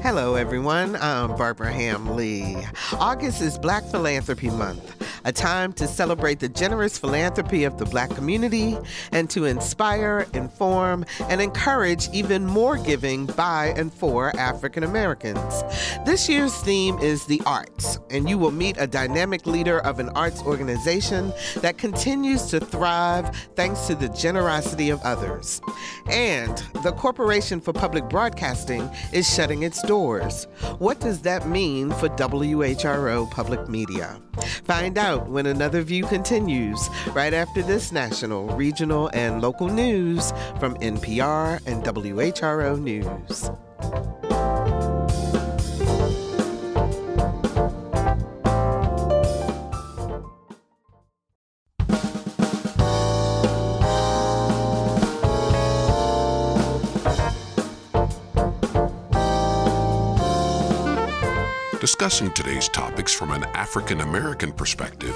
Hello, everyone. I'm Barbara Lee. August is Black Philanthropy Month, a time to celebrate the generous philanthropy of the Black community and to inspire, inform, and encourage even more giving by and for African Americans. This year's theme is the arts, and you will meet a dynamic leader of an arts organization that continues to thrive thanks to the generosity of others. And the Corporation for Public Broadcasting is shutting its doors. What does that mean for WHRO Public Media? Find out when Another View continues, right after this national, regional, and local news from NPR and WHRO News. Discussing today's topics from an African American perspective,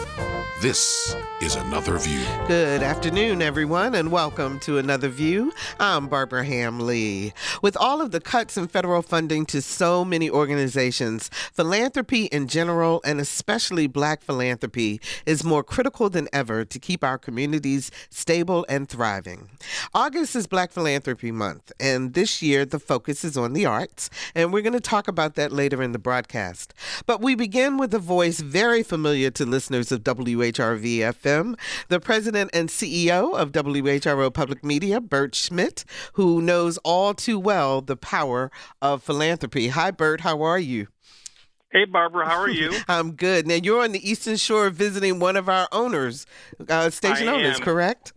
this is Another View. Good afternoon, everyone, and welcome to Another View. I'm Barbara Lee. With all of the cuts in federal funding to so many organizations, philanthropy in general, and especially Black philanthropy, is more critical than ever to keep our communities stable and thriving. August is Black Philanthropy Month, and this year the focus is on the arts, and we're going to talk about that later in the broadcast. But we begin with a voice very familiar to listeners of WHRV-FM, the president and CEO of WHRO Public Media, Bert Schmidt, who knows all too well the power of philanthropy. Hi, Bert. How are you? Hey, Barbara. How are you? I'm good. Now, you're on the Eastern Shore visiting one of our owners, station owners, correct?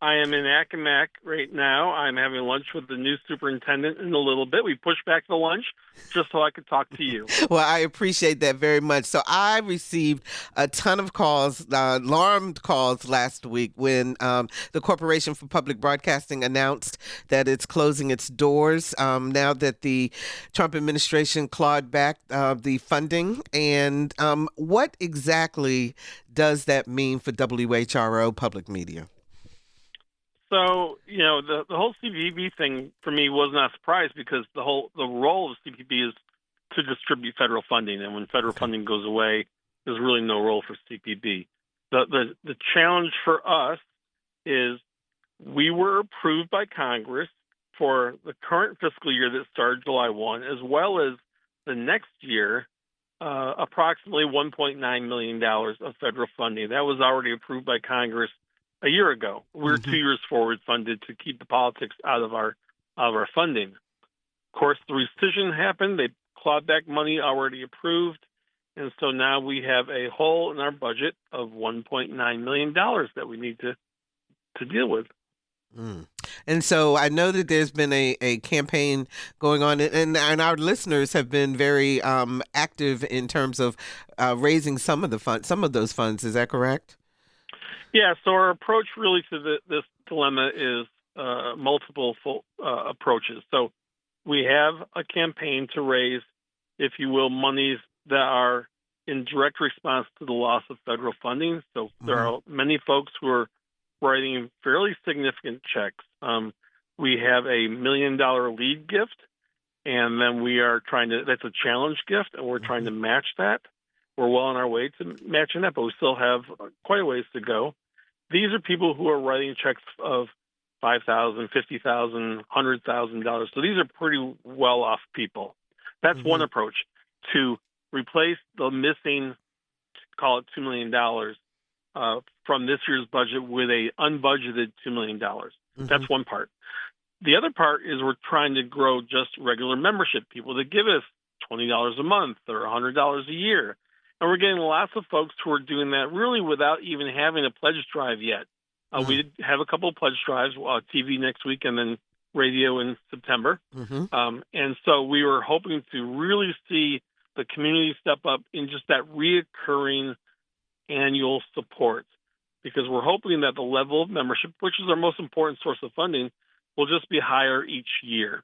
I am in Accomack right now. I'm having lunch with the new superintendent in a little bit. We pushed back the lunch just so I could talk to you. Well, I appreciate that very much. So I received a ton of calls, alarmed calls last week when the Corporation for Public Broadcasting announced that it's closing its doors now that the Trump administration clawed back the funding. And what exactly does that mean for WHRO Public Media? So, the whole CPB thing for me was not a surprise because the role of CPB is to distribute federal funding. And when federal funding goes away, there's really no role for CPB. The challenge for us is we were approved by Congress for the current fiscal year that started July 1, as well as the next year, approximately $1.9 million of federal funding. That was already approved by Congress a year ago. We're 2 years forward funded to keep the politics out of our funding. Of course, the rescission happened. They clawed back money already approved. And so now we have a hole in our budget of $1.9 million that we need to deal with. Mm. And so I know that there's been a campaign going on, and our listeners have been very active in terms of raising some of those funds. Is that correct? Yeah, so our approach really to this dilemma is multiple approaches. So we have a campaign to raise, if you will, monies that are in direct response to the loss of federal funding. So there are many folks who are writing fairly significant checks. We have $1 million lead gift, and then we are that's a challenge gift, and we're trying to match that. We're well on our way to matching that, but we still have quite a ways to go. These are people who are writing checks of $5,000, $50,000, $100,000. So these are pretty well-off people. That's one approach, to replace the missing, call it $2 million from this year's budget with a unbudgeted $2 million. That's one part. The other part is we're trying to grow just regular membership, people that give us $20 a month or $100 a year. And we're getting lots of folks who are doing that really without even having a pledge drive yet. We did have a couple of pledge drives, TV next week and then radio in September. And so we were hoping to really see the community step up in just that reoccurring annual support, because we're hoping that the level of membership, which is our most important source of funding, will just be higher each year.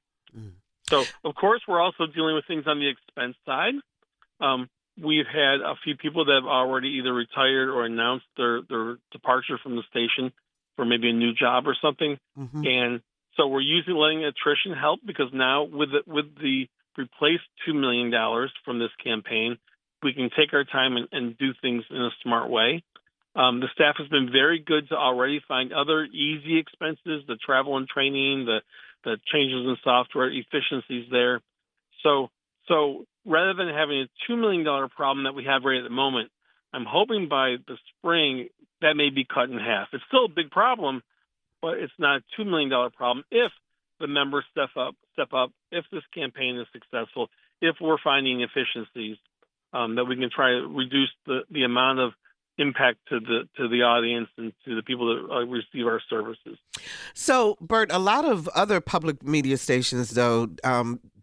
So, of course, we're also dealing with things on the expense side. we've had a few people that have already either retired or announced their departure from the station for maybe a new job or something. Mm-hmm. And so we're letting attrition help, because now with the replaced $2 million from this campaign, we can take our time and do things in a smart way. The staff has been very good to already find other easy expenses, the travel and training, the changes in software, efficiencies there. So rather than having a $2 million problem that we have right at the moment, I'm hoping by the spring that may be cut in half. It's still a big problem, but it's not a $2 million problem if the members step up, if this campaign is successful, if we're finding efficiencies, that we can try to reduce the amount of impact to the audience and to the people that receive our services. So, Bert, a lot of other public media stations, though,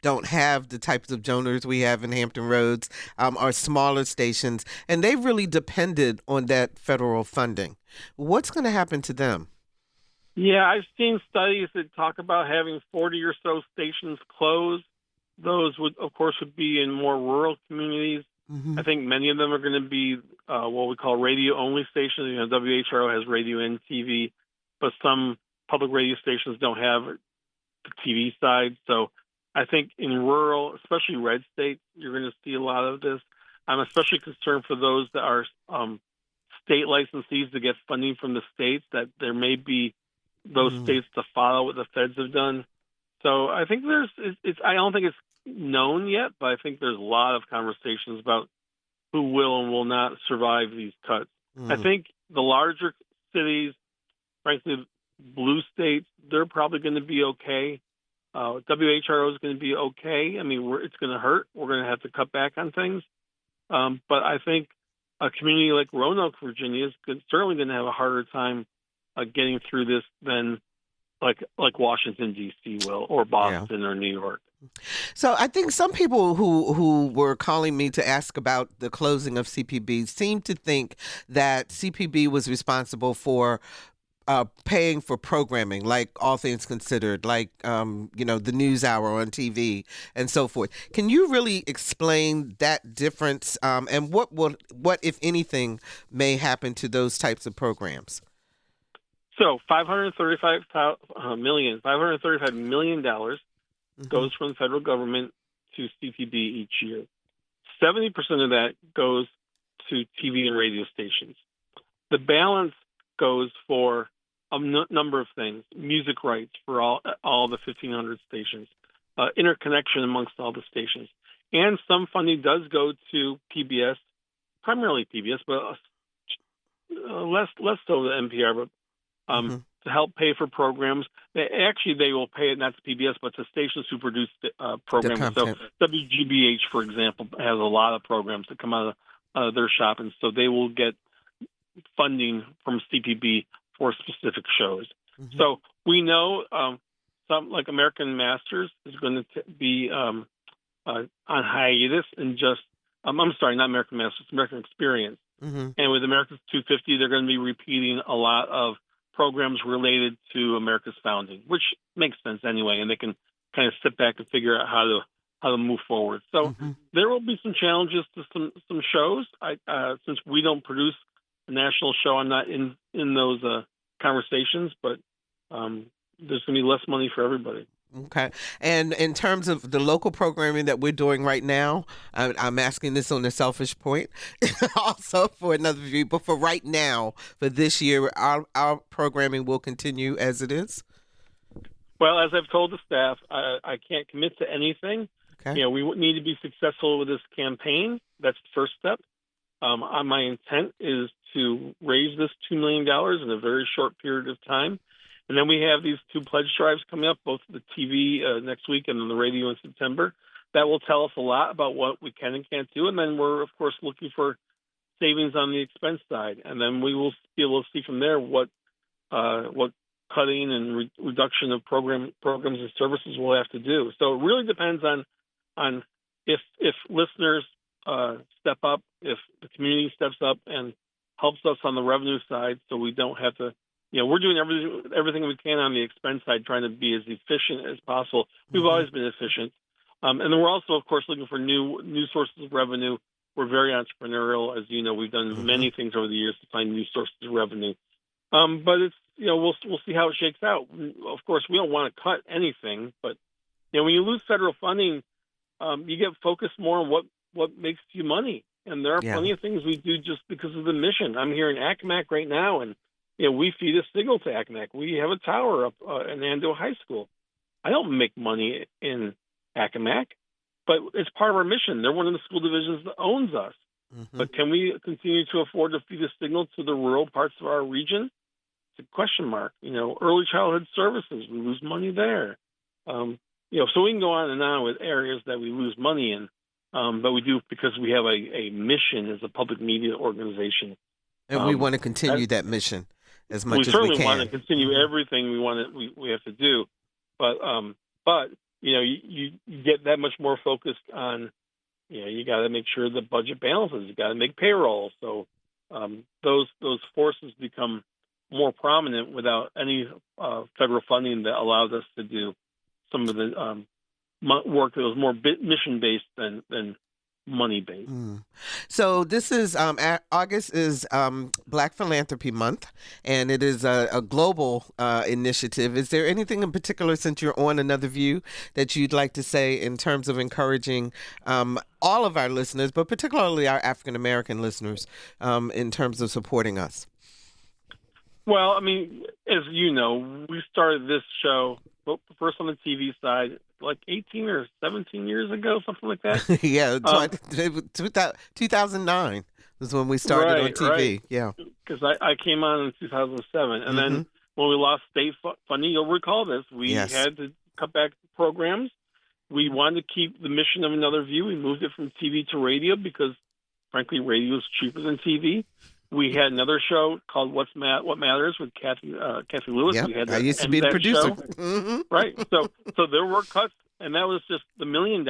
don't have the types of donors we have in Hampton Roads, are smaller stations, and they've really depended on that federal funding. What's going to happen to them? Yeah, I've seen studies that talk about having 40 or so stations close. Those would be in more rural communities. Mm-hmm. I think many of them are going to be what we call radio-only stations. You know, WHRO has radio and TV, but some public radio stations don't have the TV side. So I think in rural, especially red states, you're going to see a lot of this. I'm especially concerned for those that are state licensees to get funding from the states, that there may be those states to follow what the feds have done. So I think I don't think it's known yet, but I think there's a lot of conversations about who will and will not survive these cuts. I think the larger cities, frankly, blue states, they're probably going to be okay. WHRO is going to be okay. I mean, it's going to hurt. We're going to have to cut back on things. But I think a community like Roanoke, Virginia, is certainly going to have a harder time getting through this than like Washington, D.C. will, or Boston or New York. So I think some people who were calling me to ask about the closing of CPB seem to think that CPB was responsible for paying for programming, like All Things Considered, like the News Hour on TV and so forth. Can you really explain that difference, and what if anything may happen to those types of programs? So $535 million goes from the federal government to CPB each year. 70% of that goes to TV and radio stations. The balance goes for a number of things: music rights for all the 1,500 stations, interconnection amongst all the stations, and some funding does go to PBS, primarily PBS, but less so the NPR, but to help pay for programs. They will pay it not to PBS, but to stations who produce programs. So WGBH, for example, has a lot of programs that come out of their shop, and so they will get funding from CPB for specific shows. Mm-hmm. So we know some, like American Masters, is going to be on hiatus, and I'm sorry, not American Masters, American Experience. Mm-hmm. And with America's 250, they're going to be repeating a lot of programs related to America's founding, which makes sense anyway, and they can kind of sit back and figure out how to move forward. So there will be some challenges to some shows. Since we don't produce a national show, I'm not in those conversations, but there's going to be less money for everybody. Okay. And in terms of the local programming that we're doing right now, I'm asking this on a selfish point, also for another view, but for right now, for this year, our programming will continue as it is? Well, as I've told the staff, I can't commit to anything. Okay. We need to be successful with this campaign. That's the first step. My intent is to raise this $2 million in a very short period of time. And then we have these two pledge drives coming up, both the TV next week and then the radio in September. That will tell us a lot about what we can and can't do. And then we're, of course, looking for savings on the expense side. And then we will be able to see from there what cutting and reduction of programs and services we'll have to do. So it really depends on if listeners step up, if the community steps up and helps us on the revenue side, so we don't have to. We're doing everything we can on the expense side, trying to be as efficient as possible. We've always been efficient. And then we're also, of course, looking for new sources of revenue we're very entrepreneurial. As you know, we've done many things over the years to find new sources of revenue. But it's, we'll see how it shakes out. Of course, we don't want to cut anything, but when you lose federal funding, you get focused more on what makes you money. And there are plenty of things we do just because of the mission. I'm here in Accomack right now, and we feed a signal to Accomack. We have a tower up in Andover High School. I don't make money in Accomack, but it's part of our mission. They're one of the school divisions that owns us. But can we continue to afford to feed a signal to the rural parts of our region? It's a question mark. Early childhood services, we lose money there. So we can go on and on with areas that we lose money in, but we do because we have a mission as a public media organization. And we want to continue that mission as much as we can. We certainly want to continue everything we have to do, but you get that much more focused on, you got to make sure the budget balances. You got to make payroll. So those forces become more prominent without any federal funding that allows us to do some of the work that was more mission-based than money-based. So this is August is Black Philanthropy Month, and it is a global initiative. Is there anything in particular, since you're on Another View, that you'd like to say in terms of encouraging all of our listeners, but particularly our African-American listeners, in terms of supporting us? Well, I mean, as you know, we started this show first on the TV side like 18 or 17 years ago, something like that. Yeah, 2009 was when we started on TV. Right. Yeah, because I came on in 2007, and then when we lost state funding, you'll recall this. We had to cut back programs. We wanted to keep the mission of Another View. We moved it from TV to radio because, frankly, radio is cheaper than TV. We had another show called What Matters with Kathy Lewis. Yep. We had I used to be the producer. Right. So there were cuts, and that was just the $1 million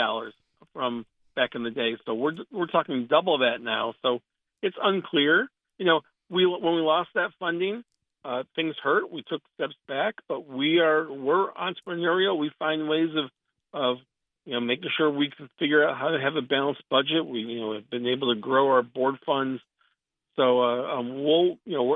from back in the day. So we're talking double that now. So it's unclear. When we lost that funding, things hurt. We took steps back, but we're entrepreneurial. We find ways of making sure we can figure out how to have a balanced budget. We have been able to grow our board funds. So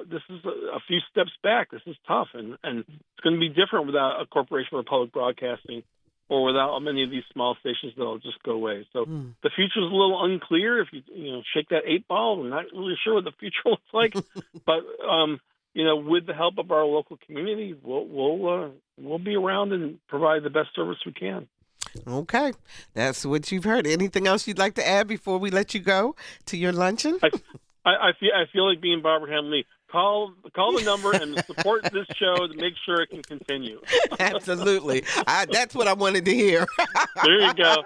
this is a few steps back. This is tough, and it's going to be different without a corporation for public broadcasting, or without many of these small stations that'll just go away. So the future is a little unclear. If you shake that 8 ball, we're not really sure what the future looks like. But with the help of our local community, we'll be around and provide the best service we can. Okay, that's what you've heard. Anything else you'd like to add before we let you go to your luncheon? I feel like being Barbara Hamley. Call the number and support this show to make sure it can continue. Absolutely. That's what I wanted to hear. There you go.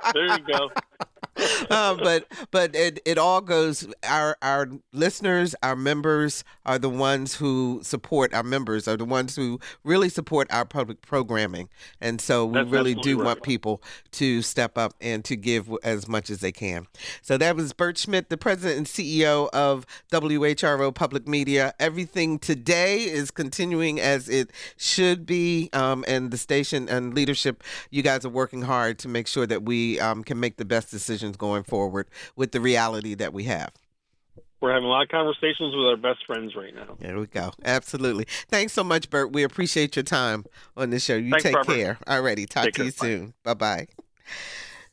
But it all goes. Our listeners, our members are the ones who support. Our members are the ones who really support our public programming, and so we really do want people to step up and to give as much as they can. So that was Bert Schmidt, the president and CEO of WHRO Public Media. Everything today is continuing as it should be, and the station and leadership, you guys are working hard to make sure that we can make the best decisions going forward with the reality that we have. We're having a lot of conversations with our best friends right now. There we go. Absolutely. Thanks so much, Bert. We appreciate your time on the show. Thanks, take Barbara. care. All righty. Talk to you soon. Bye-bye.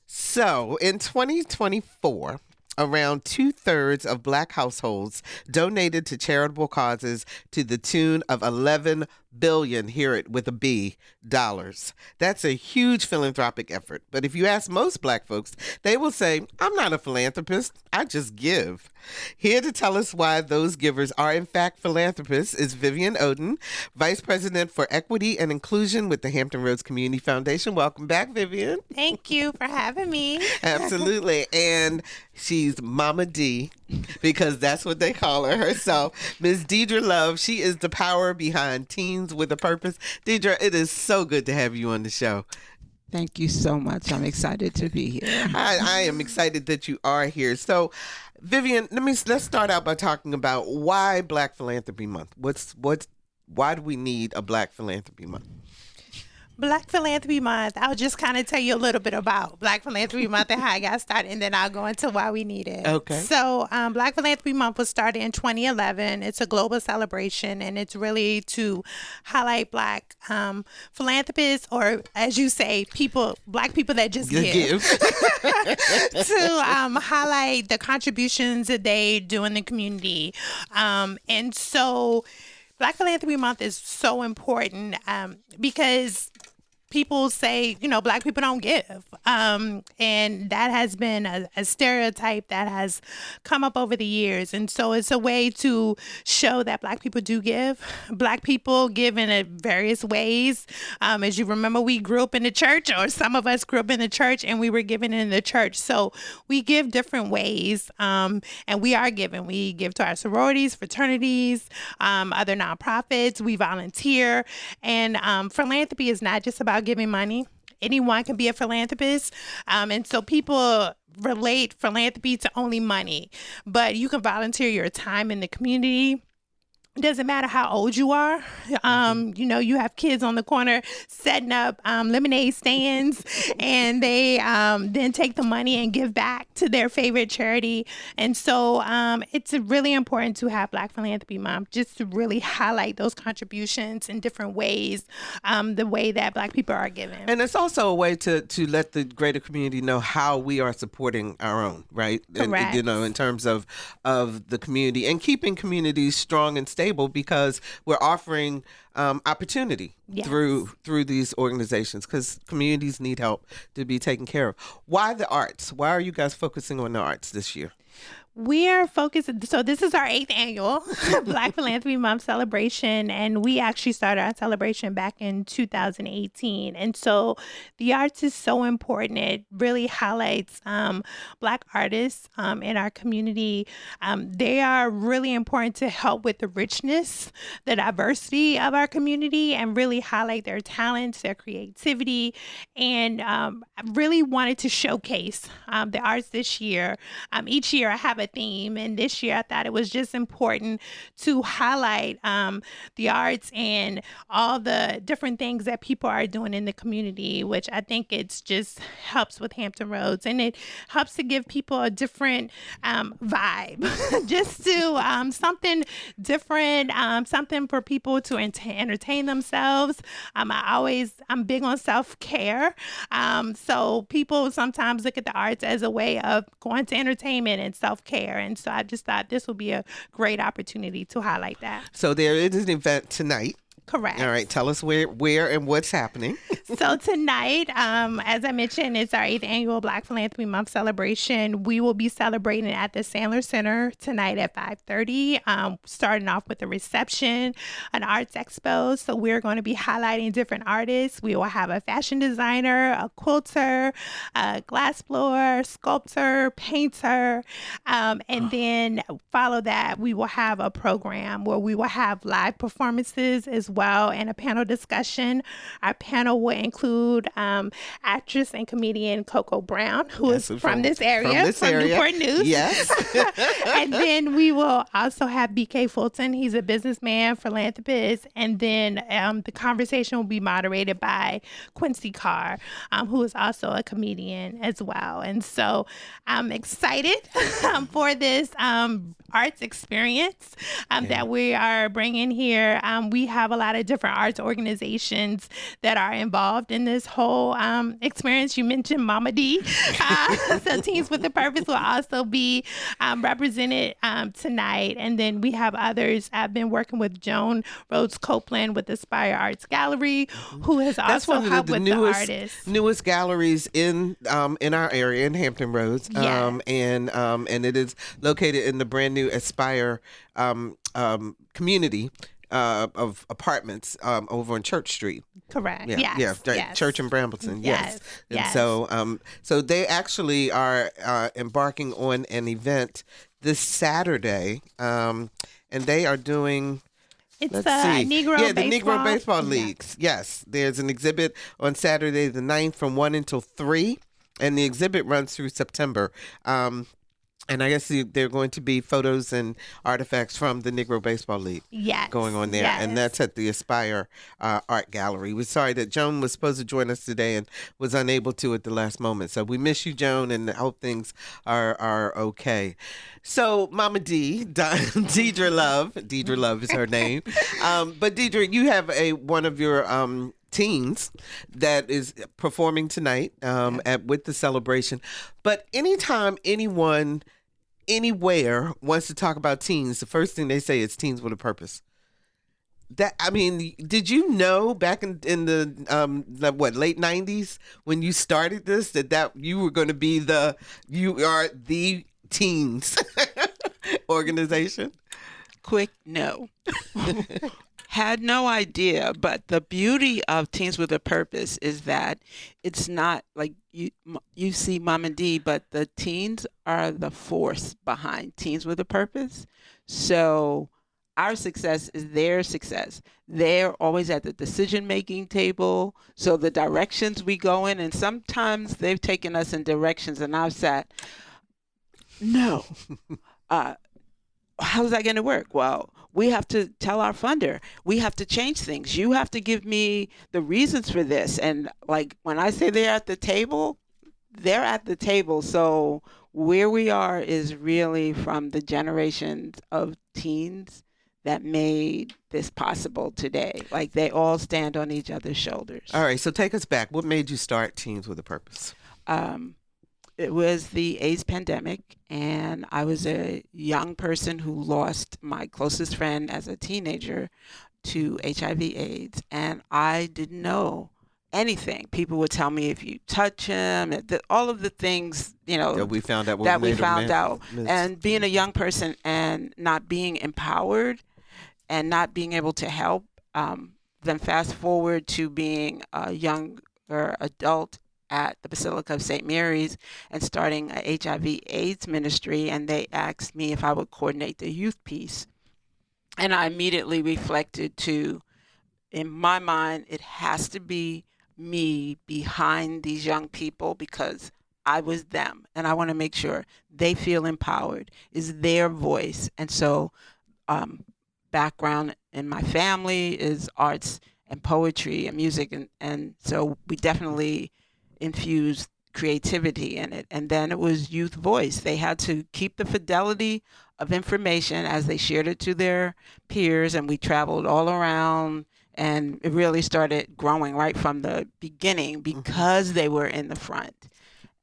So in 2024, around 2/3 of Black households donated to charitable causes to the tune of $11 billion, hear it with a B, dollars. That's a huge philanthropic effort. But if you ask most Black folks, they will say, I'm not a philanthropist, I just give. Here to tell us why those givers are in fact philanthropists is Vivian Oden, Vice President for Equity and Inclusion with the Hampton Roads Community Foundation. Welcome back, Vivian. Thank you for having me. Absolutely. And she's Mama D, because that's what they call her herself. Ms. Deidre Love, she is the power behind Teens with a Purpose. Deidre, it is so good to have you on the show. Thank you so much. I'm excited to be here. I am excited that you are here. So, Vivian, let's start out by talking about why Black Philanthropy Month. Why do we need a Black Philanthropy Month? Black Philanthropy Month. I'll just kind of tell you a little bit about Black Philanthropy Month and how I got started, and then I'll go into why we need it. Okay. So Black Philanthropy Month was started in 2011. It's a global celebration, and it's really to highlight Black philanthropists, or as you say, Black people that just give. To highlight the contributions that they do in the community. And so Black Philanthropy Month is so important because people say, Black people don't give. And that has been a stereotype that has come up over the years. And so it's a way to show that Black people do give. Black people give in various ways. As you remember, we grew up in the church, or some of us grew up in the church, and we were giving in the church. So we give different ways, and we are giving. We give to our sororities, fraternities, other nonprofits. We volunteer. And philanthropy is not just about giving money. Anyone can be a philanthropist. And so people relate philanthropy to only money, but you can volunteer your time in the community. It doesn't matter how old you are. You have kids on the corner setting up lemonade stands, and they then take the money and give back to their favorite charity. And so it's really important to have Black Philanthropy Month, just to really highlight those contributions in different ways, the way that Black people are giving. And it's also a way to let the greater community know how we are supporting our own, right? Correct. And, in terms of the community and keeping communities strong and stable, because we're offering opportunity through these organizations, because communities need help to be taken care of. Why the arts? Why are you guys focusing on the arts this year? We are focused. So this is our 8th annual Black Philanthropy Month celebration, and we actually started our celebration back in 2018. And so the arts is so important. It really highlights Black artists in our community. They are really important to help with the richness, the diversity of our community, and really highlight their talents, their creativity, and I really wanted to showcase the arts this year. Each year I have a theme, and this year I thought it was just important to highlight the arts and all the different things that people are doing in the community, which I think it's just helps with Hampton Roads, and it helps to give people a different vibe, just to something different, something for people to entertain themselves. I'm big on self-care, so people sometimes look at the arts as a way of going to entertainment and self-care. And so I just thought this would be a great opportunity to highlight that. So there is an event tonight. Correct. All right. Tell us where and what's happening. So tonight, as I mentioned, it's our 8th annual Black Philanthropy Month celebration. We will be celebrating at the Sandler Center tonight at 5:30, starting off with a reception, an arts expo. So we're going to be highlighting different artists. We will have a fashion designer, a quilter, a glassblower, sculptor, painter, and then follow that, we will have a program where we will have live performances as well, and a panel discussion. Our panel will include actress and comedian Coco Brown, who is from this area, from Newport News. Yes. And then we will also have BK Fulton. He's a businessman, philanthropist. And then the conversation will be moderated by Quincy Carr, who is also a comedian as well. And so I'm excited for this arts experience that we are bringing here. We have a lot of different arts organizations that are involved in this whole experience. You mentioned Mama D. So Teens with a Purpose will also be represented tonight. And then we have others. I've been working with Joan Rhodes Copeland with Aspire Arts Gallery, who has also helped with the artists. Newest galleries in our area in Hampton Roads. Yes. And it is located in the brand new Aspire community of apartments over on Church Street. Correct. Yes. Church and Brambleton. Yes. And yes. so they actually are embarking on an event this Saturday, and they are doing. It's the Negro Baseball Leagues. Yes, there's an exhibit on Saturday the 9th from 1 until 3, and the exhibit runs through September. And I guess there are going to be photos and artifacts from the Negro Baseball League Yes. going on there. Yes. And that's at the Aspire Art Gallery. We're sorry that Joan was supposed to join us today and was unable to at the last moment. So we miss you, Joan, and hope things are okay. So Mama D, Deidre Love is her name. But Deidre, you have one of your teens that is performing tonight with the celebration. But anytime anyone anywhere wants to talk about teens, the first thing they say is teens with a purpose. Did you know back in the late 90s when you started this that you were going to be the teens organization? Quick no. Had no idea, but the beauty of Teens with a Purpose is that it's not like you see Mama D, but the teens are the force behind Teens with a Purpose. So our success is their success. They're always at the decision-making table. So the directions we go in, and sometimes they've taken us in directions and I've said, no, how's that going to work? Well, we have to tell our funder, we have to change things. You have to give me the reasons for this. And like when I say they're at the table, they're at the table. So where we are is really from the generations of teens that made this possible today. Like they all stand on each other's shoulders. All right. So take us back. What made you start Teens with a Purpose? It was the AIDS pandemic, and I was a young person who lost my closest friend as a teenager to HIV/AIDS, and I didn't know anything. People would tell me if you touch him, all of the things, that we found out. And being a young person and not being empowered and not being able to help, then fast forward to being a younger adult at the Basilica of St. Mary's and starting a HIV/AIDS ministry, and they asked me if I would coordinate the youth piece. And I immediately reflected in my mind, it has to be me behind these young people because I was them, and I want to make sure they feel empowered, is their voice. And so background in my family is arts and poetry and music, and so we definitely infused creativity in it. And then it was youth voice. They had to keep the fidelity of information as they shared it to their peers, and we traveled all around, and it really started growing right from the beginning because they were in the front.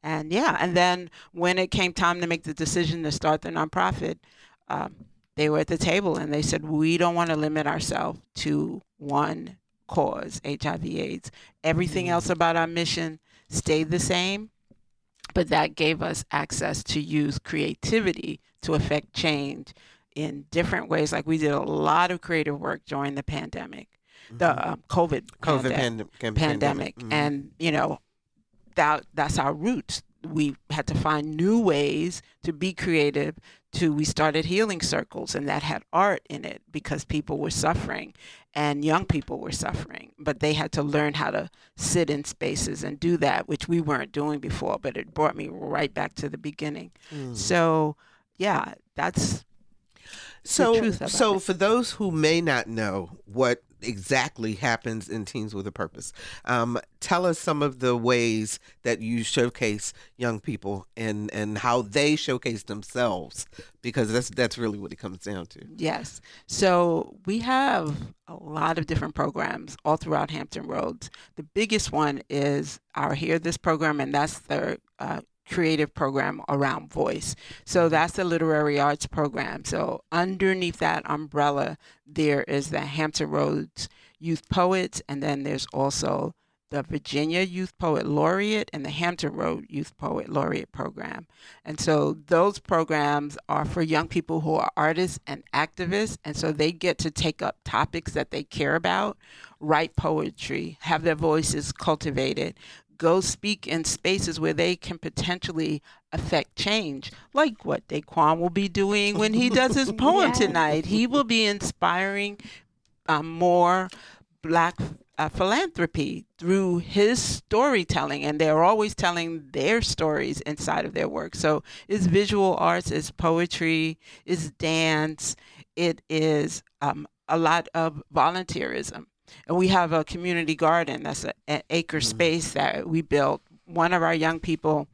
And and then when it came time to make the decision to start the nonprofit, they were at the table and they said, we don't want to limit ourselves to one cause, HIV/AIDS. Everything else about our mission stayed the same, but that gave us access to use creativity to affect change in different ways. Like we did a lot of creative work during the pandemic, the COVID pandemic. And, that's our roots. We had to find new ways to be creative. We started healing circles, and that had art in it because people were suffering and young people were suffering, but they had to learn how to sit in spaces and do that, which we weren't doing before, but it brought me right back to the beginning. So, that's the truth about it. For those who may not know what exactly happens in Teens with a Purpose, tell us some of the ways that you showcase young people and how they showcase themselves, because that's really what it comes down to. Yes. So we have a lot of different programs all throughout Hampton Roads. The biggest one is our Hear This program, and that's the creative program around voice. So that's the literary arts program. So underneath that umbrella, there is the Hampton Roads Youth Poets, and then there's also the Virginia Youth Poet Laureate and the Hampton Road Youth Poet Laureate program. And so those programs are for young people who are artists and activists, and so they get to take up topics that they care about, write poetry, have their voices cultivated, go speak in spaces where they can potentially affect change, like what Daquan will be doing when he does his poem tonight. He will be inspiring more Black philanthropy through his storytelling, and they're always telling their stories inside of their work. So it's visual arts, it's poetry, it's dance, it is a lot of volunteerism. And we have a community garden that's an acre space that we built. One of our young people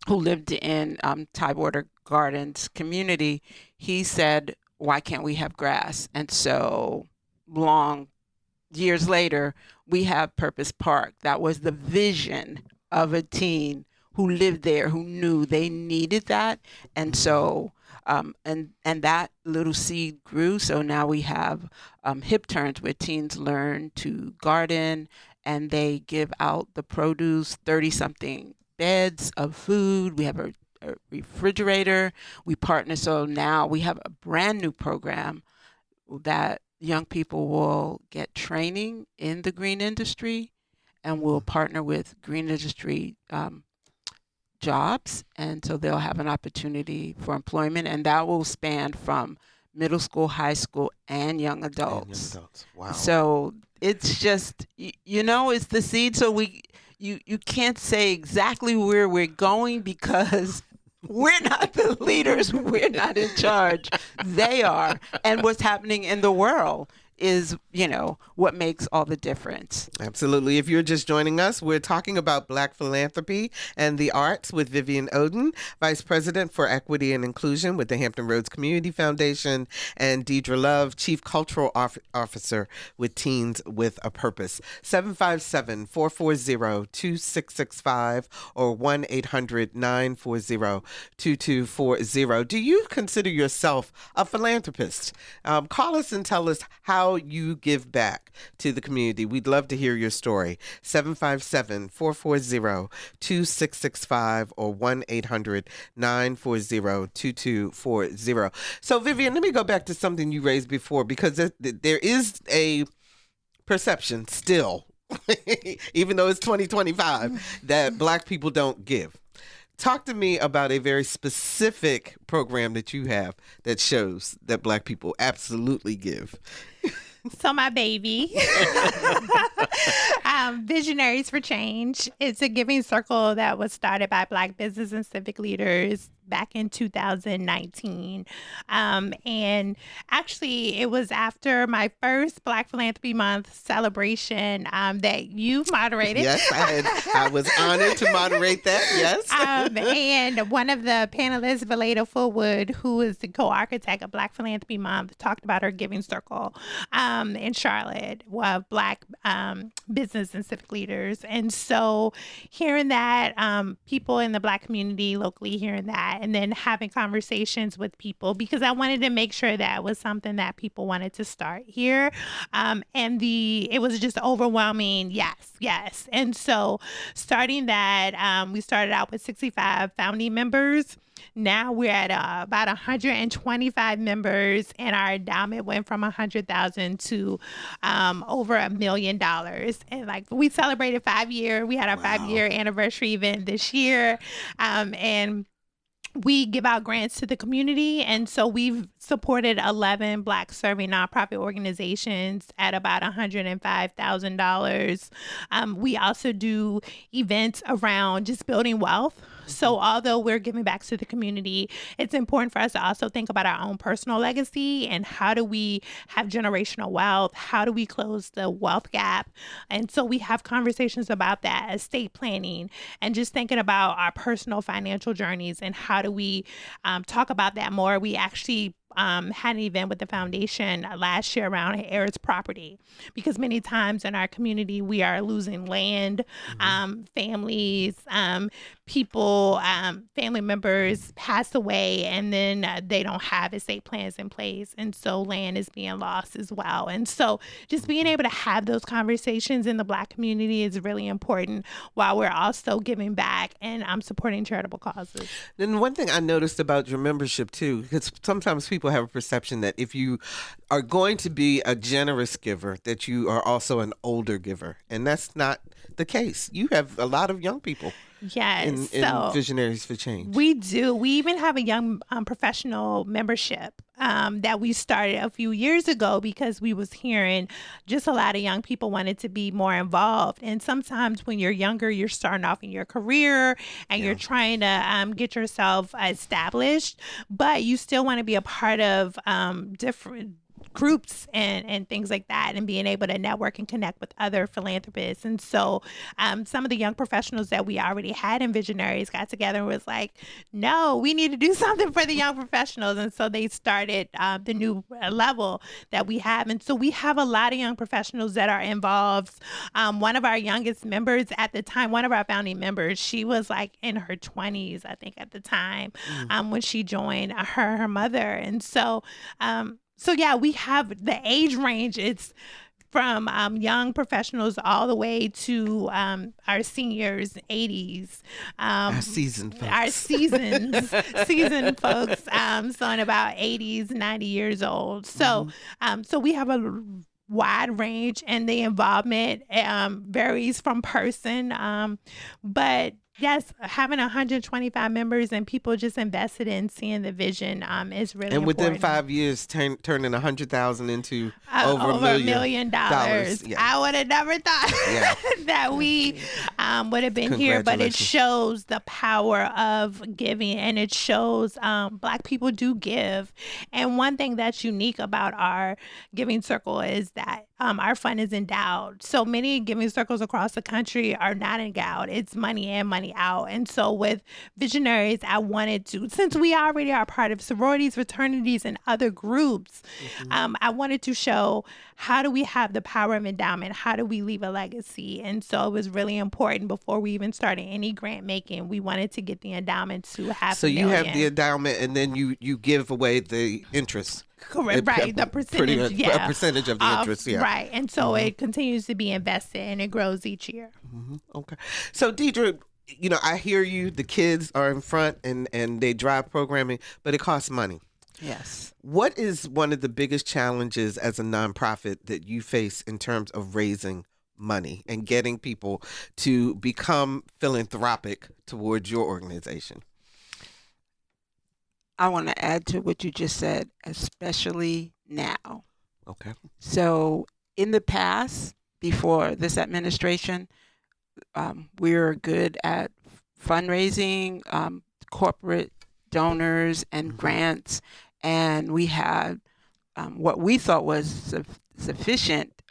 who lived in Tidewater Gardens community, he said, why can't we have grass? And so years later, we have Purpose Park. That was the vision of a teen who lived there, who knew they needed that. And so, and that little seed grew. So now we have hip turns where teens learn to garden, and they give out the produce, 30-something beds of food. We have a refrigerator. We partner. So now we have a brand new program that young people will get training in the green industry, and we'll partner with green industry jobs. And so they'll have an opportunity for employment, and that will span from middle school, high school, and young adults. Wow. So it's just, it's the seed. So you can't say exactly where we're going because we're not the leaders. We're not in charge. They are. And what's happening in the world is, what makes all the difference. Absolutely. If you're just joining us, we're talking about Black philanthropy and the arts with Vivian Oden, Vice President for Equity and Inclusion with the Hampton Roads Community Foundation, and Deidre Love, Chief Cultural Officer with Teens with a Purpose. 757-440-2665 or 1-800-940-2240. Do you consider yourself a philanthropist? Call us and tell us how you give back to the community. We'd love to hear your story. 757-440-2665 or 1-800-940-2240. So, Vivian, let me go back to something you raised before, because there is a perception still, even though it's 2025, that Black people don't give. Talk to me about a very specific program that you have that shows that Black people absolutely give. So my baby, Visionaries for Change. It's a giving circle that was started by Black business and civic leaders back in 2019. And actually, it was after my first Black Philanthropy Month celebration that you moderated. Yes, I was honored to moderate that, yes. And one of the panelists, Valeda Fullwood, who is the co-architect of Black Philanthropy Month, talked about her giving circle in Charlotte of Black business and civic leaders. And so hearing that, people in the Black community locally hearing that, and then having conversations with people, because I wanted to make sure that was something that people wanted to start here. And it was just overwhelming. Yes. And so starting that, we started out with 65 founding members. Now we're at about 125 members, and our endowment went from $100,000 to over $1 million. And we celebrated 5 years. We had our 5-year anniversary event this year, and we give out grants to the community. And so we've supported 11 Black serving nonprofit organizations at about $105,000. We also do events around just building wealth. So although we're giving back to the community, it's important for us to also think about our own personal legacy and how do we have generational wealth? How do we close the wealth gap? And so we have conversations about that, estate planning, and just thinking about our personal financial journeys and how do we talk about that more. We actually had an event with the foundation last year around heirs property, because many times in our community we are losing land, families, people, family members pass away, and then they don't have estate plans in place, and so land is being lost as well. And so just being able to have those conversations in the Black community is really important, while we're also giving back and supporting charitable causes. Then one thing I noticed about your membership too, because sometimes people have a perception that if you are going to be a generous giver, that you are also an older giver, and that's not the case. You have a lot of young people Yes. in Visionaries for Change? We do. We even have a young professional membership that we started a few years ago because we was hearing just a lot of young people wanted to be more involved. And sometimes when you're younger, you're starting off in your career and you're trying to get yourself established, but you still want to be a part of different groups and things like that, and being able to network and connect with other philanthropists. And so some of the young professionals that we already had in Visionaries got together and was like, no, we need to do something for the young professionals. And so they started the new level that we have. And so we have a lot of young professionals that are involved. One of our youngest members at the time, one of our founding members, she was like in her 20s, I think, at the time when she joined her mother. And so yeah, we have the age range. It's from young professionals all the way to our seniors, 80s. Our seasoned folks. Our seasoned folks. So in about 80s, 90 years old. So so we have a wide range, and the involvement varies from person. But yes, having 125 members and people just invested in seeing the vision is really important. And within 5 years, turning 100,000 into over $1 million. Yeah. I would have never thought that we would have been here, but it shows the power of giving, and it shows Black people do give. And one thing that's unique about our giving circle is that our fund is endowed. So many giving circles across the country are not endowed. It's money in, money out. And so with Visionaries, I wanted to, since we already are part of sororities, fraternities, and other groups, I wanted to show, how do we have the power of endowment? How do we leave a legacy? And so it was really important before we even started any grant making. We wanted to get the endowment to half So $1 million. you have the endowment, and then you give away the interest. Correct, right. The percentage, a percentage of the interest, right. And so it continues to be invested, and it grows each year. Okay. So, Deidre, I hear you. The kids are in front, and they drive programming, but it costs money. Yes. What is one of the biggest challenges as a nonprofit that you face in terms of raising money and getting people to become philanthropic towards your organization? I want to add to what you just said, especially now. Okay. So in the past, before this administration, we were good at fundraising, corporate donors and grants, and we had what we thought was sufficient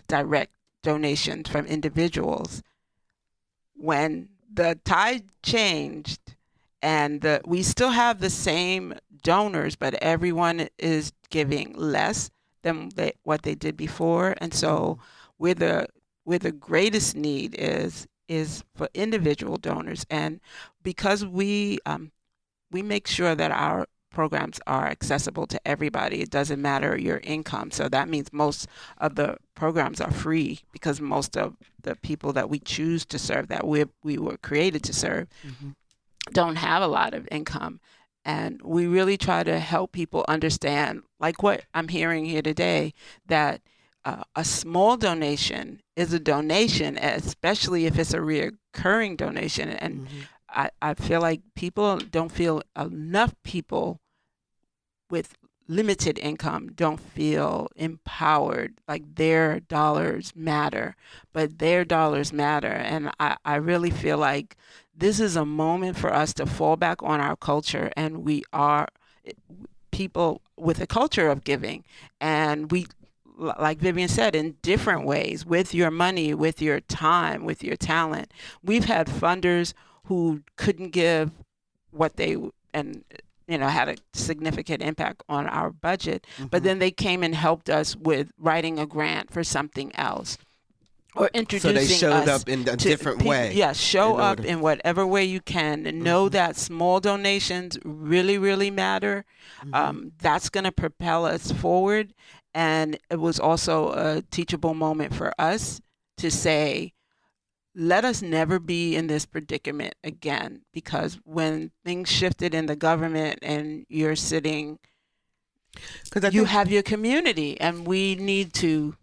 direct donations from individuals. When the tide changed, and we still have the same donors, but everyone is giving less than what they did before. And so where the greatest need is for individual donors. And because we make sure that our programs are accessible to everybody, it doesn't matter your income. So that means most of the programs are free, because most of the people that we choose to serve, that we were created to serve, don't have a lot of income. And we really try to help people understand, like what I'm hearing here today, that a small donation is a donation, especially if it's a recurring donation. And I feel like enough people with limited income don't feel empowered, like their dollars matter, but their dollars matter. And I really feel like this is a moment for us to fall back on our culture, and we are people with a culture of giving. And we, like Vivian said, in different ways, with your money, with your time, with your talent. We've had funders who couldn't give what they, and had a significant impact on our budget, but then they came and helped us with writing a grant for something else, or introducing us. So they showed up in a different way. Yeah, show up in whatever way you can, and know that small donations really, really matter. That's going to propel us forward. And it was also a teachable moment for us to say, let us never be in this predicament again, because when things shifted in the government and you're sitting, you have your community, and we need to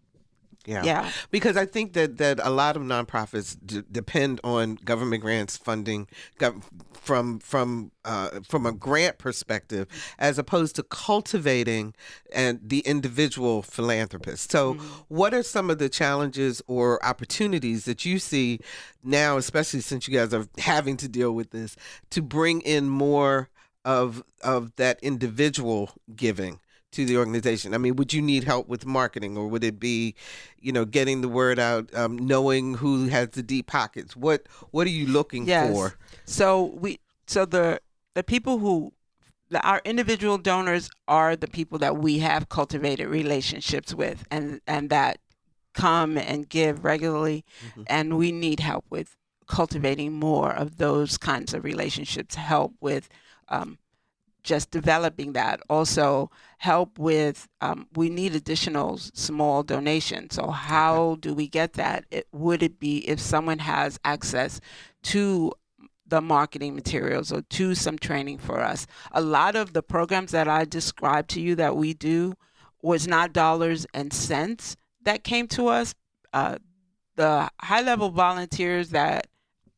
Yeah. Because I think that a lot of nonprofits depend on government grants funding from a grant perspective, as opposed to cultivating and the individual philanthropist. So, what are some of the challenges or opportunities that you see now, especially since you guys are having to deal with this, to bring in more of that individual giving to the organization? I mean, would you need help with marketing, or would it be, getting the word out, knowing who has the deep pockets? What are you looking for? So the people who, our individual donors are the people that we have cultivated relationships with, and that come and give regularly, and we need help with cultivating more of those kinds of relationships. Help with just developing that. Also help with, we need additional small donations. So how do we get that? Would it be if someone has access to the marketing materials or to some training for us? A lot of the programs that I described to you that we do was not dollars and cents that came to us. The high-level volunteers that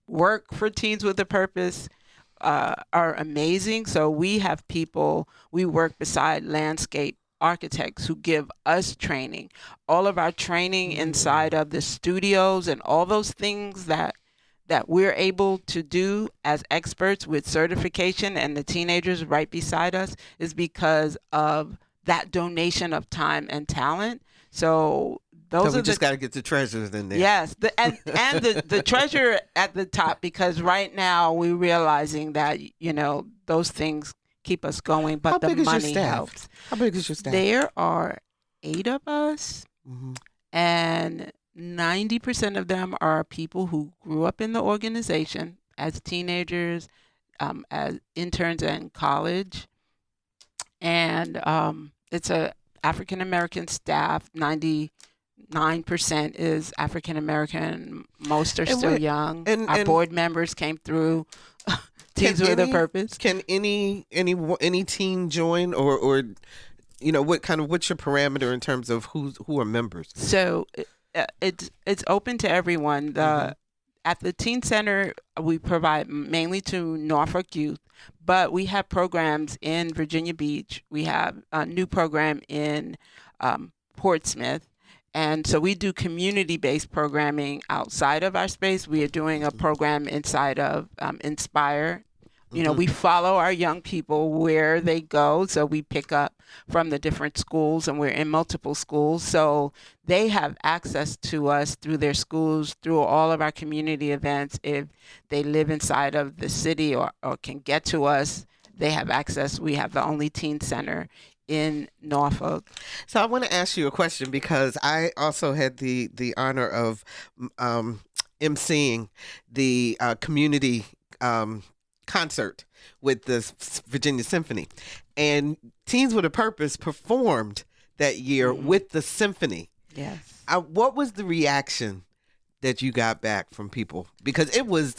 work for Teens with a Purpose are amazing. So we have people, we work beside landscape architects who give us training. All of our training inside of the studios and all those things that we're able to do as experts with certification, and the teenagers right beside us, is because of that donation of time and talent. So we just got to get the treasures in there. Yes, and the treasure at the top, because right now we're realizing that those things keep us going, but the money helps. How big is your staff? There are 8 of us, and 90% of them are people who grew up in the organization as teenagers, as interns in college, and it's a African American staff. 9% is African American. Most are still young. Our board members came through Teens with a Purpose. Can any teen join, or what's your parameter in terms of who are members? So it's open to everyone. At the Teen Center, we provide mainly to Norfolk youth, but we have programs in Virginia Beach. We have a new program in Portsmouth. And so we do community-based programming outside of our space. We are doing a program inside of Inspire. We follow our young people where they go. So we pick up from the different schools, and we're in multiple schools. So they have access to us through their schools, through all of our community events. If they live inside of the city or can get to us, they have access. We have the only teen center in Norfolk. So I want to ask you a question, because I also had the honor of emceeing the community concert with the Virginia Symphony, and Teens with a Purpose performed that year with the symphony. Yes. What was the reaction that you got back from people? Because it was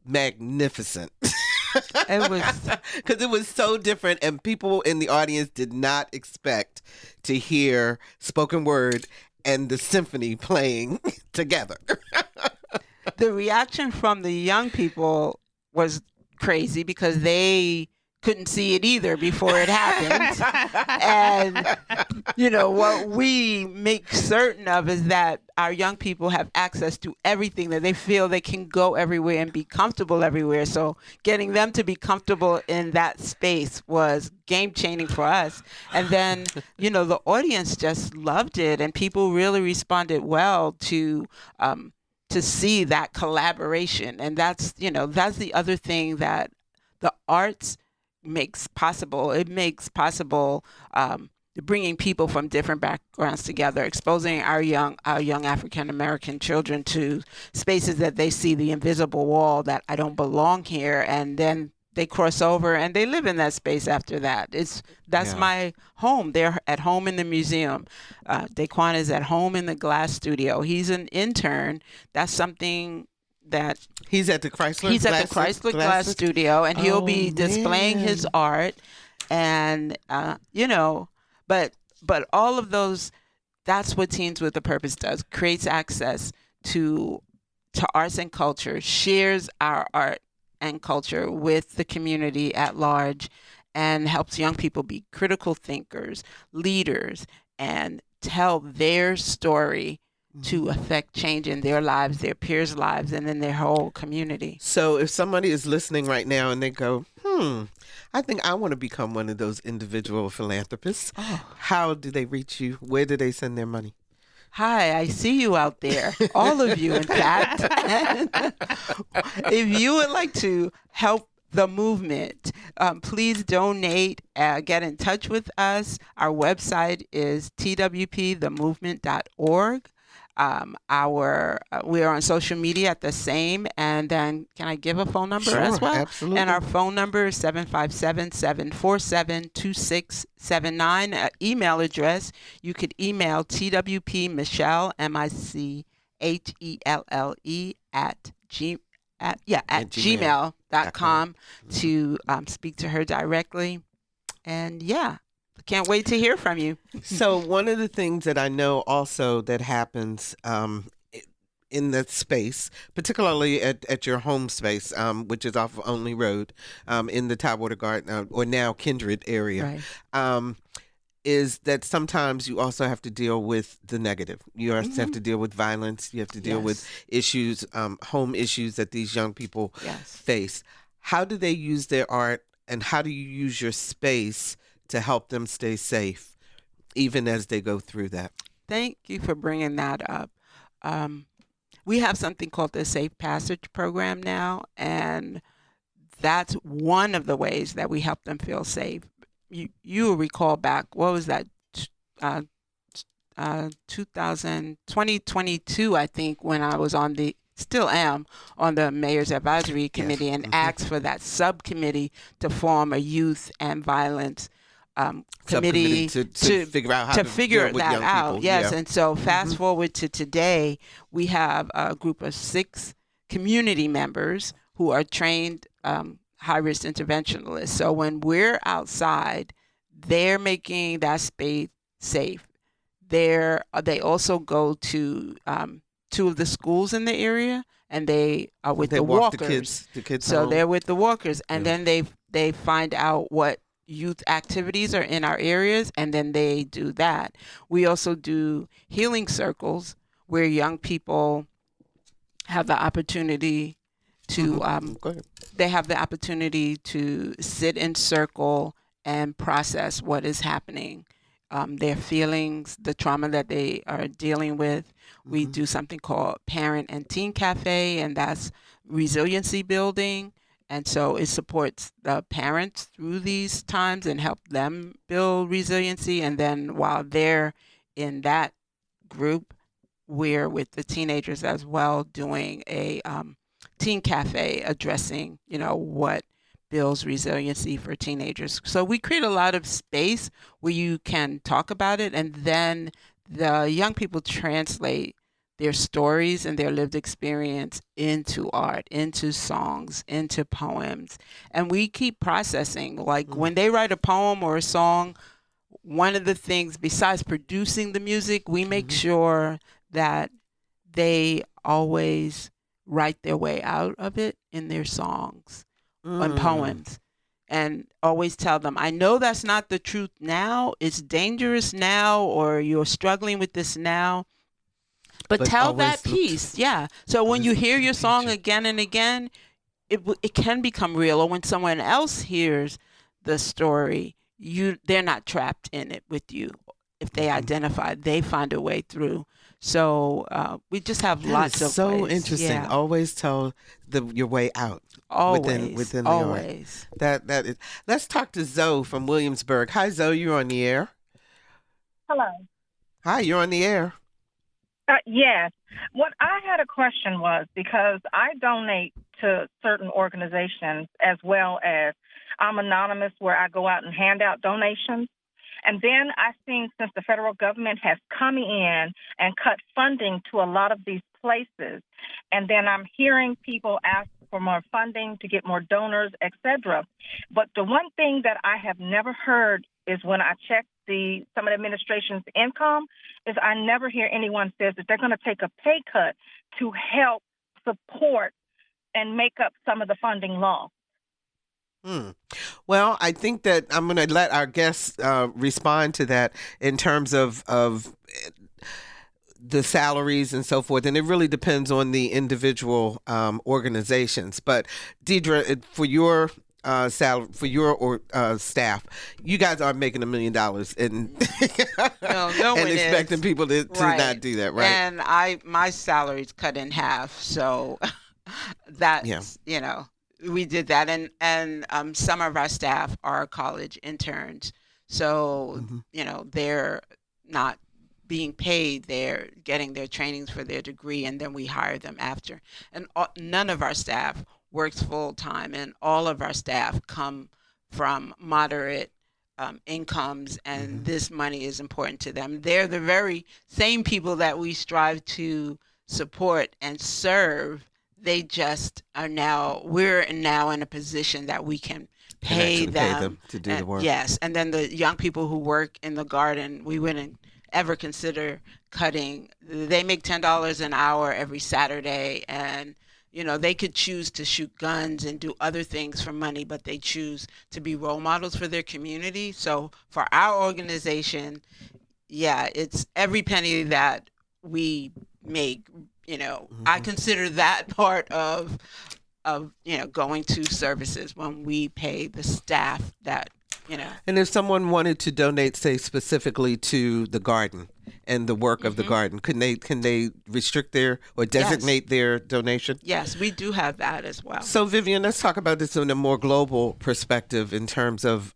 magnificent. It was, because it was so different, and people in the audience did not expect to hear spoken word and the symphony playing together. The reaction from the young people was crazy, because they couldn't see it either before it happened. And, what we make certain of is that our young people have access to everything, that they feel they can go everywhere and be comfortable everywhere. So getting them to be comfortable in that space was game-changing for us. And then, the audience just loved it, and people really responded well to see that collaboration. And that's the other thing that the arts makes possible. It makes possible bringing people from different backgrounds together, exposing our young African American children to spaces that they see the invisible wall, that I don't belong here, and then they cross over and they live in that space after that. That's my home. They're at home in the museum. Daquan is at home in the glass studio. He's an intern. That's something that he's at the Chrysler Glass Studio, and he'll be displaying his art, and but all of those that's what Teens with a Purpose does. Creates access to arts and culture, shares our art and culture with the community at large, and helps young people be critical thinkers, leaders, and tell their story to affect change in their lives, their peers' lives, and in their whole community. So if somebody is listening right now and they go, I think I want to become one of those individual philanthropists, how do they reach you? Where do they send their money? Hi, I see you out there, all of you, in fact. If you would like to help the movement, please donate, get in touch with us. Our website is twpthemovement.org. We are on social media at the same, and then can I give a phone number as well? Absolutely. And our phone number is 757-747-2679. Email address, you could email twpmichelle, Michelle, at gmail.com to speak to her directly. And can't wait to hear from you. So one of the things that I know also that happens in that space, particularly at your home space, which is off of Only Road, in the Tidewater Garden, or now Kindred area, is that sometimes you also have to deal with the negative. You also have to deal with violence. You have to deal with issues, home issues that these young people face. How do they use their art, and how do you use your space to help them stay safe, even as they go through that? Thank you for bringing that up. We have something called the Safe Passage Program now, and that's one of the ways that we help them feel safe. You will recall back, what was that, 2022, I think, when I was still am on the Mayor's Advisory Committee and asked for that subcommittee to form a youth and violence committee to figure out how to figure deal with that young out. people. Yes, and so fast forward to today, we have a group of 6 community members who are trained high-risk interventionalists. So when we're outside, they're making that space safe. They also go to 2 of the schools in the area, and they are with the walkers. The kids so home. They're with the walkers, and then they find out what youth activities are in our areas, and then they do that. We also do healing circles where young people have the opportunity to they have the opportunity to sit in circle and process what is happening, their feelings, the trauma that they are dealing with. We do something called Parent and Teen Cafe, and that's resiliency building. And so it supports the parents through these times and help them build resiliency. And then while they're in that group, we're with the teenagers as well, doing a teen cafe addressing, what builds resiliency for teenagers. So we create a lot of space where you can talk about it, and then the young people translate their stories and their lived experience into art, into songs, into poems. And we keep processing. Like when they write a poem or a song, one of the things, besides producing the music, we make sure that they always write their way out of it in their songs and poems. And always tell them, I know that's not the truth now. It's dangerous now, or you're struggling with this now. But tell that piece, So when you hear your song again and again, it can become real. Or when someone else hears the story, they're not trapped in it with you. If they identify, they find a way through. So we just have lots of so ways. interesting. Yeah. Always tell your way out. Always, within the always. art. That is. Let's talk to Zoe from Williamsburg. Hi, Zoe. You're on the air. Hello. Hi, you're on the air. Yes. What I had a question was, because I donate to certain organizations as well as I'm anonymous, where I go out and hand out donations. And then I've seen, since the federal government has come in and cut funding to a lot of these places, and then I'm hearing people ask for more funding to get more donors, etc. But the one thing that I have never heard is when I check some of the administration's income is I never hear anyone says that they're going to take a pay cut to help support and make up some of the funding loss. Well, I think that I'm going to let our guests respond to that in terms of the salaries and so forth, and it really depends on the individual organizations. But Deidre, for your salary, for your staff, you guys are making $1 million and and expecting people to not do that, right? And my salary's cut in half, so that's we did that, and some of our staff are college interns, so they're not being paid, they're getting their trainings for their degree, and then we hire them after. And none of our staff works full time, and all of our staff come from moderate incomes, and this money is important to them. They're the very same people that we strive to support and serve. They just are we're now in a position that we can pay them to do the work. Yes, and then the young people who work in the garden, we wouldn't ever consider cutting. They make $10 an hour every Saturday, and they could choose to shoot guns and do other things for money, but they choose to be role models for their community. So for our organization, it's every penny that we make. I consider that part of going to services when we pay the staff that. And if someone wanted to donate, say, specifically to the garden and the work of the garden, can they restrict their or designate their donation? Yes, we do have that as well. So, Vivian, let's talk about this in a more global perspective in terms of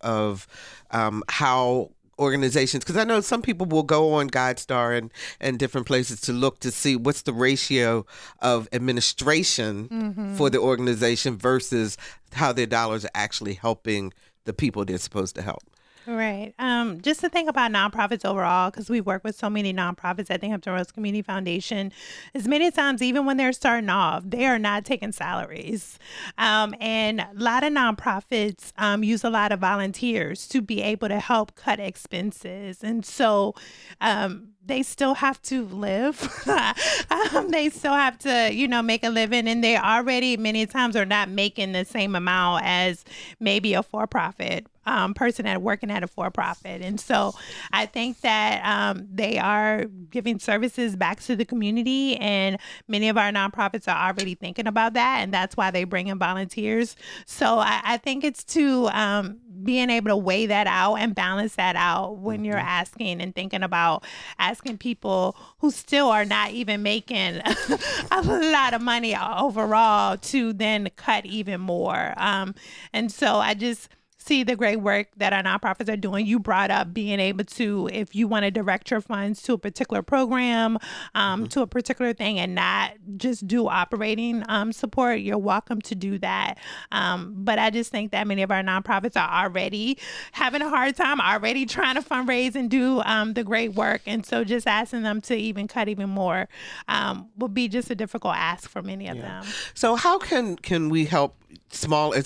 how organizations, because I know some people will go on GuideStar and different places to look to see what's the ratio of administration for the organization versus how their dollars are actually helping the people they're supposed to help. Right. Just to think about nonprofits overall, because we work with so many nonprofits at the Hampton Roads Community Foundation, as many times, even when they're starting off, they are not taking salaries. And a lot of nonprofits use a lot of volunteers to be able to help cut expenses. And so they still have to live. They still have to, make a living. And they already many times are not making the same amount as maybe a for-profit person working at a for-profit. And so I think that they are giving services back to the community, and many of our nonprofits are already thinking about that, and that's why they bring in volunteers. So I think it's to being able to weigh that out and balance that out when you're asking and thinking about asking people who still are not even making a lot of money overall to then cut even more. And so I just see the great work that our nonprofits are doing. You brought up being able to, if you want to direct your funds to a particular program, to a particular thing, and not just do operating support, you're welcome to do that. But I just think that many of our nonprofits are already having a hard time, already trying to fundraise and do the great work. And so just asking them to even cut even more will be just a difficult ask for many of them. So how can we help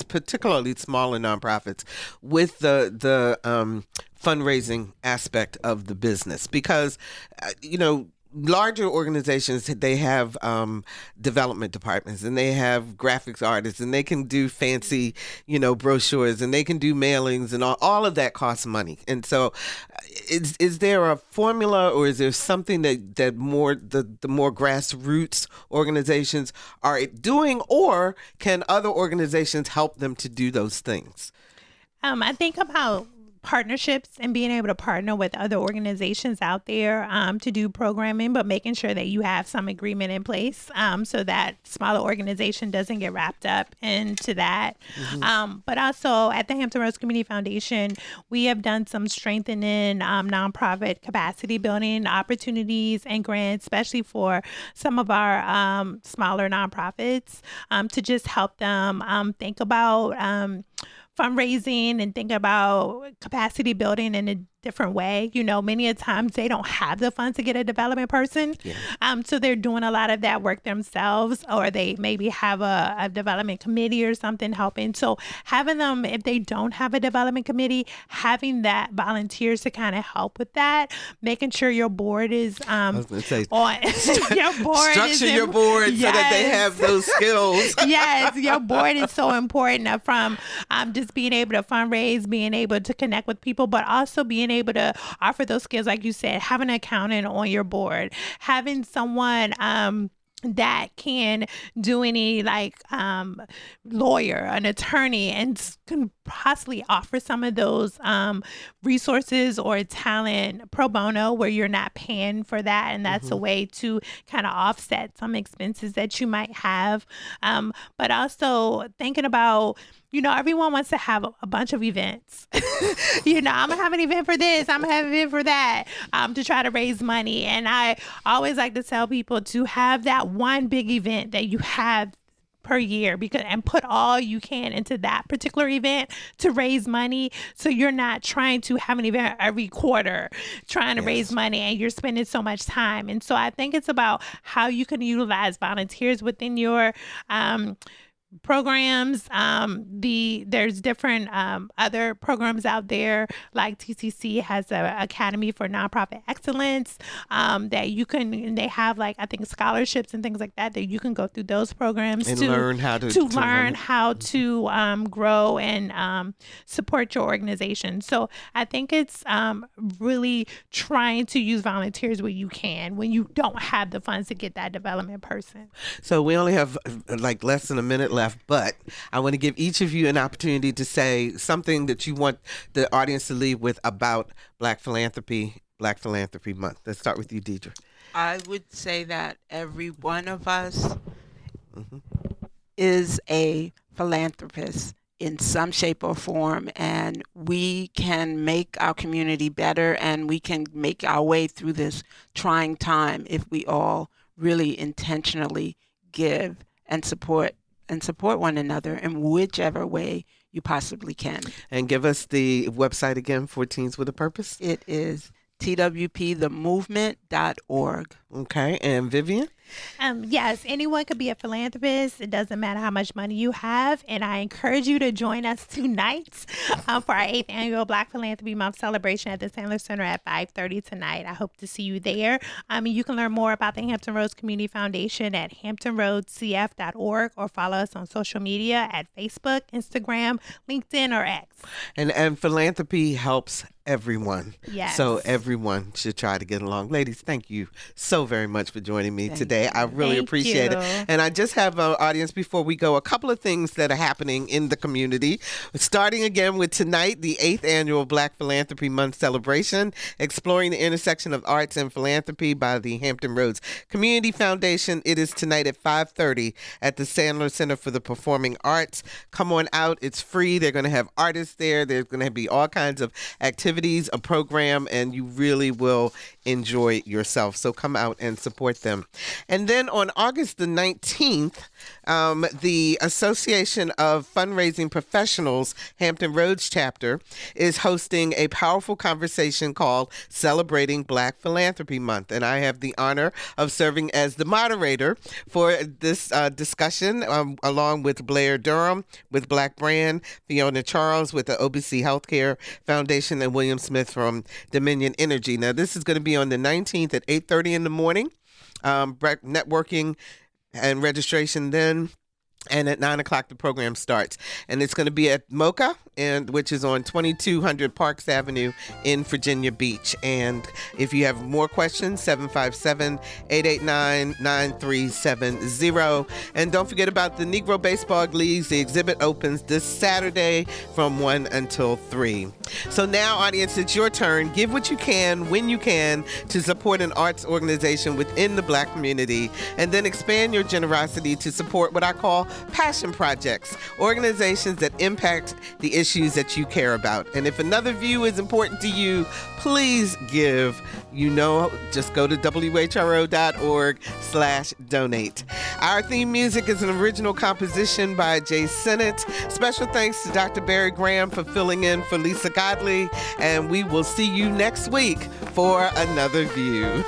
particularly smaller nonprofits with the fundraising aspect of the business? Because larger organizations, they have development departments, and they have graphics artists, and they can do fancy brochures, and they can do mailings, and all of that costs money. And so is there a formula, or is there something that the more grassroots organizations are doing, or can other organizations help them to do those things? I think about partnerships and being able to partner with other organizations out there to do programming, but making sure that you have some agreement in place so that smaller organization doesn't get wrapped up into that. But also at the Hampton Roads Community Foundation, we have done some strengthening nonprofit capacity building opportunities and grants, especially for some of our smaller nonprofits, to just help them think about fundraising and think about capacity building in a different way. Many a times they don't have the funds to get a development person. Yeah. So they're doing a lot of that work themselves, or they maybe have a development committee or something helping. So having them, if they don't have a development committee, having that volunteers to kind of help with that, making sure your board is on your board. Structure your board so that they have those skills. Yes, your board is so important, from just being able to fundraise, being able to connect with people, but also being able to offer those skills, like you said, having an accountant on your board, having someone that can do any lawyer, an attorney, and can possibly offer some of those resources or talent pro bono, where you're not paying for that, and that's a way to kind of offset some expenses that you might have. But also thinking about, everyone wants to have a bunch of events. I'm gonna have an event for this, I'm gonna have an event for that, to try to raise money. And I always like to tell people to have that one big event that you have per year, and put all you can into that particular event to raise money. So you're not trying to have an event every quarter trying to raise money, and you're spending so much time. And so I think it's about how you can utilize volunteers within your programs. There's different other programs out there, like TCC has an Academy for Nonprofit Excellence, that you can, they have I think scholarships and things like that you can go through those programs and to learn how to grow and support your organization. So I think it's really trying to use volunteers where you can, when you don't have the funds to get that development person. So we only have less than a minute left, but I want to give each of you an opportunity to say something that you want the audience to leave with about Black Philanthropy Month. Let's start with you, Deidre. I would say that every one of us is a philanthropist in some shape or form, and we can make our community better, and we can make our way through this trying time if we all really intentionally give and support one another in whichever way you possibly can. And give us the website again for Teens with a Purpose. It is twpthemovement.org. Okay, and Vivian? Yes, anyone could be a philanthropist. It doesn't matter how much money you have. And I encourage you to join us tonight for our 8th annual Black Philanthropy Month celebration at the Sandler Center at 5:30 tonight. I hope to see you there. You can learn more about the Hampton Roads Community Foundation at hamptonroadscf.org, or follow us on social media at Facebook, Instagram, LinkedIn, or X. And philanthropy helps everyone. Yes. So everyone should try to get along. Ladies, thank you so very much for joining me today. I really appreciate it. And I just have an audience, before we go, a couple of things that are happening in the community. Starting again with tonight, the 8th annual Black Philanthropy Month celebration, exploring the intersection of arts and philanthropy by the Hampton Roads Community Foundation. It is tonight at 5:30 at the Sandler Center for the Performing Arts. Come on out. It's free. They're going to have artists there. There's going to be all kinds of activities, a program, and you really will enjoy yourself. So come out and support them. And then on August the 19th, the Association of Fundraising Professionals Hampton Roads chapter is hosting a powerful conversation called Celebrating Black Philanthropy Month. And I have the honor of serving as the moderator for this discussion, along with Blair Durham with Black Brand, Fiona Charles with the OBC Healthcare Foundation, and William Smith from Dominion Energy. Now, this is going to be on the 19th at 8:30 in the morning. Networking and registration then. And at 9 o'clock, the program starts. And it's going to be at MOCA, which is on 2200 Parks Avenue in Virginia Beach. And if you have more questions, 757-889-9370. And don't forget about the Negro Baseball Leagues. The exhibit opens this Saturday from 1 until 3. So now, audience, it's your turn. Give what you can, when you can, to support an arts organization within the Black community. And then expand your generosity to support what I call passion projects, organizations that impact the issues that you care about. And if another view is important to you, please give. Just go to WHRO.org/donate. Our theme music is an original composition by Jay Sennett. Special thanks to Dr. Barry Graham for filling in for Lisa Godley, and we will see you next week for another view.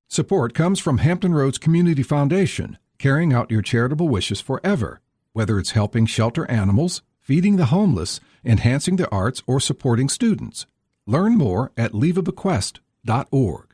Support comes from Hampton Roads Community Foundation, carrying out your charitable wishes forever, whether it's helping shelter animals, feeding the homeless, enhancing the arts, or supporting students. Learn more at leaveabequest.org.